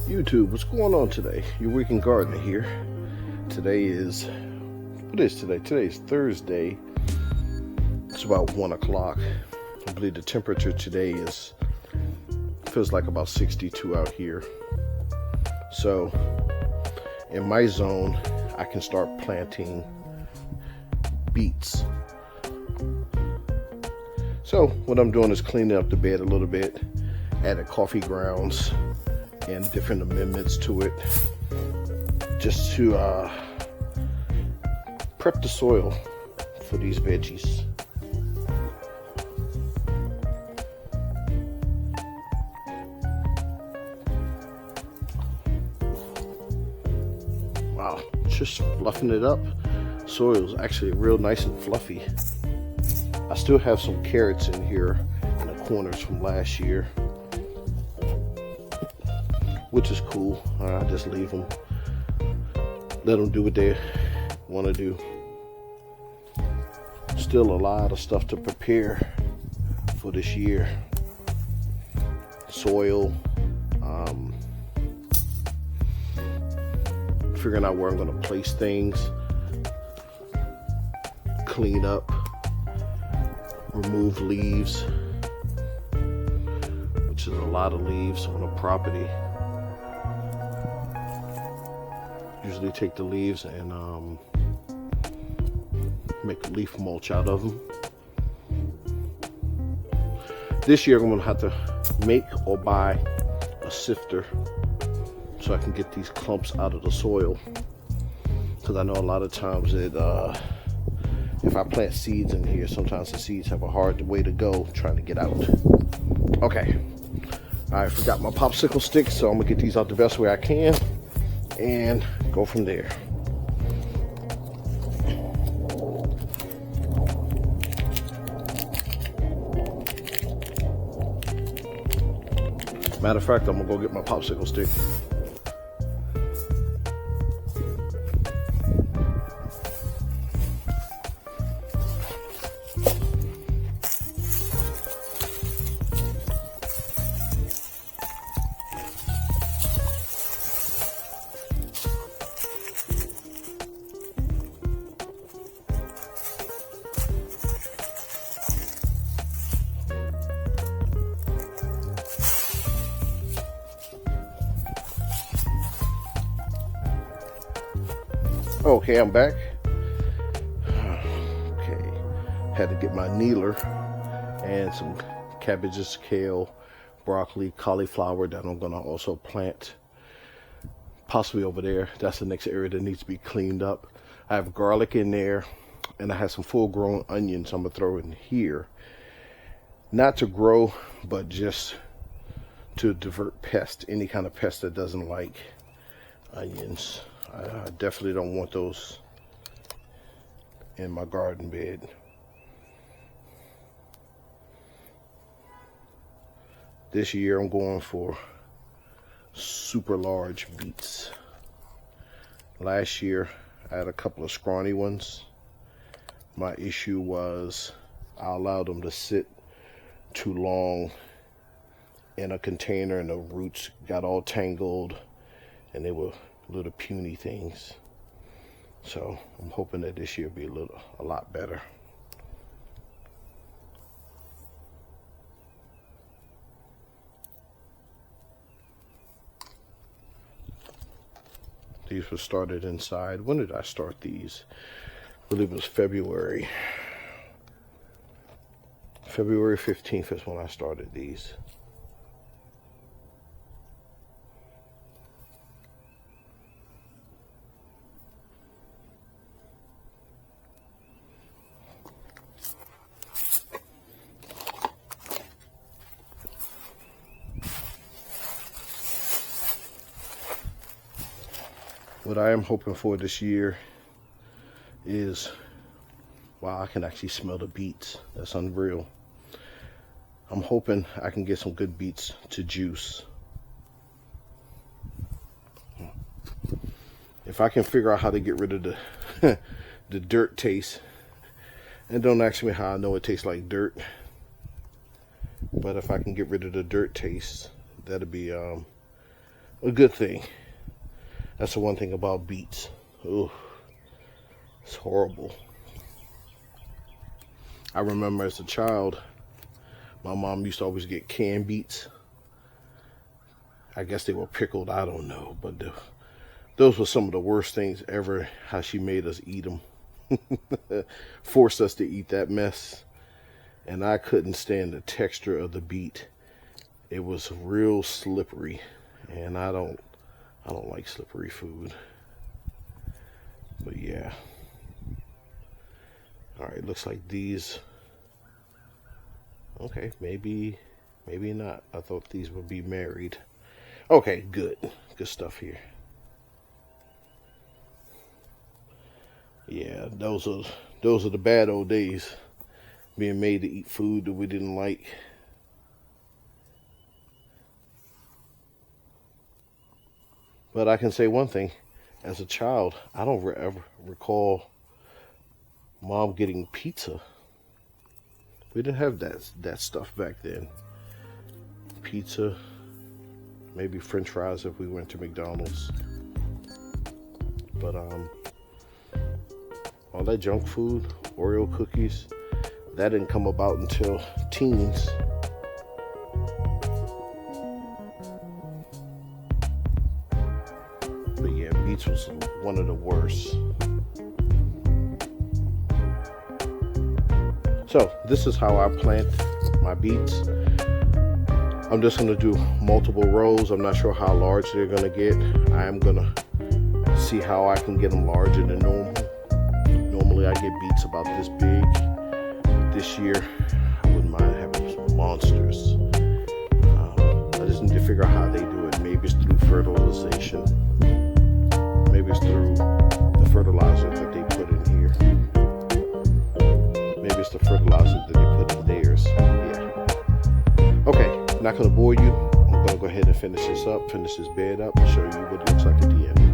YouTube, what's going on today? Your Weekend Gardener here. Today is, what is today? Today is Thursday. It's about 1 o'clock. I believe the temperature today feels like about 62 out here. So, in my zone, I can start planting beets. So, what I'm doing is cleaning up the bed a little bit, added coffee grounds and different amendments to it just to prep the soil for these veggies. Wow, just fluffing it up. Soil is actually real nice and fluffy. I still have some carrots in here in the corners from last year, which is cool. I just leave them, let them do what they want to do. Still a lot of stuff to prepare for this year. Soil, figuring out where I'm going to place things, clean up, remove leaves, which is a lot of leaves on a property. Usually take the leaves and make leaf mulch out of them. This year I'm going to have to make or buy a sifter so I can get these clumps out of the soil, because I know a lot of times if I plant seeds in here, sometimes the seeds have a hard way to go trying to get out. Okay, I forgot my popsicle stick, so I'm gonna get these out the best way I can and go from there. Matter of fact, I'm gonna go get my popsicle stick. Okay, I'm back. Okay, had to get my kneeler and some cabbages, kale, broccoli, cauliflower that I'm gonna also plant possibly over there. That's the next area that needs to be cleaned up. I have garlic in there, and I have some full-grown onions I'm gonna throw in here. Not to grow, but just to divert pests, any kind of pest that doesn't like onions. I definitely don't want those in my garden bed. This year I'm going for super large beets. Last year I had a couple of scrawny ones. My issue was I allowed them to sit too long in a container and the roots got all tangled and they were little puny things. So I'm hoping that this year will be a lot better. These were started inside. When did I start these? I believe it was February 15th is when I started these. What I am hoping for this year is, wow, I can actually smell the beets. That's unreal. I'm hoping I can get some good beets to juice. If I can figure out how to get rid of the the dirt taste, and don't ask me how I know it tastes like dirt, but if I can get rid of the dirt taste, that'll be a good thing. That's the one thing about beets. Ooh, it's horrible. I remember as a child, my mom used to always get canned beets. I guess they were pickled, I don't know, but those were some of the worst things ever, how she made us eat them. Forced us to eat that mess. And I couldn't stand the texture of the beet. It was real slippery, and I don't like slippery food. But yeah. All right, looks like these. Okay, maybe not. I thought these would be married. Okay, good stuff here. Yeah, those are the bad old days, being made to eat food that we didn't like. But I can say one thing, as a child, I don't ever recall Mom getting pizza. We didn't have that stuff back then. Pizza, maybe French fries if we went to McDonald's. But all that junk food, Oreo cookies, that didn't come about until teens. But yeah, beets was one of the worst. So this is how I plant my beets. I'm just going to do multiple rows. I'm not sure how large they're going to get. I am going to see how I can get them larger than normal. Normally I get beets about this big. This year I wouldn't mind having some monsters. I just need to figure out how they do it. Maybe it's through fertilization. Maybe it's through the fertilizer that they put in here. Maybe it's the fertilizer that they put in theirs. Yeah. Okay, not going to bore you. I'm going to go ahead and finish this bed up, and show you what it looks like at the end.